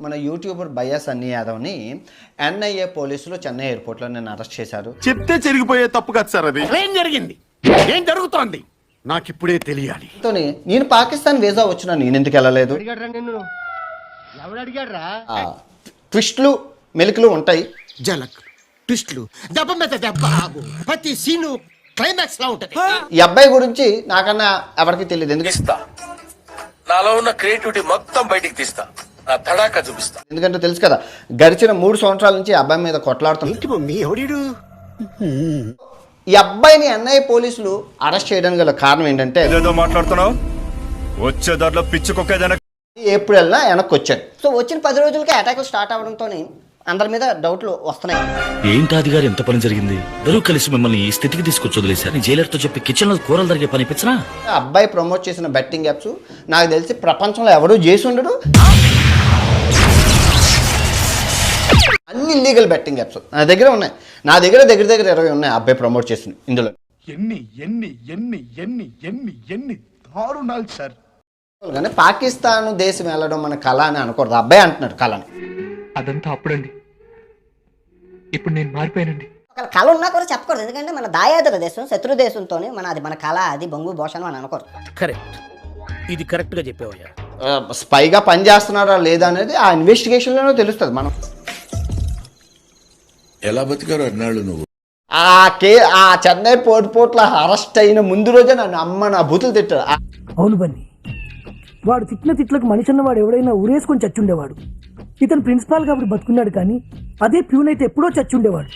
మన యూట్యూబర్ బయ్యా సన్నీ యాదవ్ని ఎన్ఐఏ పోలీసులు చెన్నై ఎయిర్పోర్ట్లో నేను అరెస్ట్ చేశారు. చెప్తే చెరిగిపోయే తప్పు కాదు సార్ అది. ఏం జరిగింది, ఏం జరుగుతోంది నాకు ఇప్పుడే తెలియాలి. నేను పాకిస్తాన్ వీసా వచ్చినా నేను ఎందుకు వెళ్ళలేదు? ట్విస్ట్లు మెలికలు ఉంటాయి. జలక్ ట్విస్ట్లు దెబ్బ మీద దెబ్బ ప్రతి సీను క్లైమాక్స్ లా ఉంటది. ఈ అబ్బాయి గురించి నాకన్నా ఎవరికి తెలియదు. ఎందుకంటే నాలో ఉన్న క్రియేటివిటీ మొత్తం బయటికి తీస్తా, నా తడాకా చూపిస్తా. ఎందుకంటే తెలుసు కదా, గడిచిన 3 సంవత్సరాల నుంచి ఈ అబ్బాయి మీద కొట్లాడుతుంది. ఈ అబ్బాయిని ఎన్ఐఏ పోలీసులు అరెస్ట్ చేయడానికి గల కారణం ఏంటంటే, ఏదో మాట్లాడుతున్నావు, వచ్చే దాంట్లో పిచ్చుకొక్కేదైనా ఏప్రిల్ వెనక్కి వచ్చాడు. సో వచ్చిన 10 రోజులకే అటాక్ స్టార్ట్ అవడంతో అందరి మీద డౌట్లు వస్తున్నాయి. ఏంటి అది గారు, ఎంత పని జరిగింది? ఇద్దరూ కలిసి మిమ్మల్ని ఈ స్థితికి తీసుకొచ్చి వదిలేశారు. జైలర్ తో చెప్పి కిచెన్ లో కూరలు జరిగే పని పిచ్చనా? అబ్బాయి ప్రమోట్ చేసిన బెట్టింగ్ యాప్స్ నాకు తెలిసి ప్రపంచంలో ఎవడూ చేసి ఉండడు. అన్ని ఇల్లీగల్ బెట్టింగ్ యాప్స్ నా దగ్గర ఉన్నాయి. నా దగ్గర 20 ఉన్నాయి అబ్బాయి ప్రమోట్ చేసిన. ఇందులో ఎన్ని ఎన్ని ఎన్ని ఎన్ని ఎన్ని ఎన్ని దారుణాలు సార్. కానీ పాకిస్తాన్ దేశం వెళ్ళడం మన కళ అని అనకూడదు. అబ్బాయి అంటున్నాడు కళని. అదంతా అప్పుడండి, ఇప్పుడు నేను మారిపోయానండి. ఒక కళ ఉన్నా కూడా చెప్పకూడదు, ఎందుకంటే మన దాయాదుల దేశం, శత్రు దేశంతో అది మన కళ, అది బొంగు భోషణం అని అనకూడదు. కరెక్ట్, ఇది కరెక్ట్ గా చెప్పావయ్యా. స్పైగా పని చేస్తున్నారా లేదా అనేది ఆ ఇన్వెస్టిగేషన్లోనే తెలుస్తుంది. మనం ఎలా బతికారు అన్నాళ్ళు నువ్వు? ఆ చెన్నై పోర్టులో అరెస్ట్ అయిన ముందు రోజే నన్ను అమ్మ నా బూతులు తిట్టారు. అవును బన్నీ, వాడు తిట్టిన తిట్లకు మనిషి అన్నవాడు ఎవడైనా ఊరేసుకొని చచ్చుండేవాడు. ఇతను ప్రిన్సిపాల్ కాబట్టి బతుకున్నాడు, కానీ అదే ప్యూన్ అయితే ఎప్పుడో చచ్చుండేవాడు.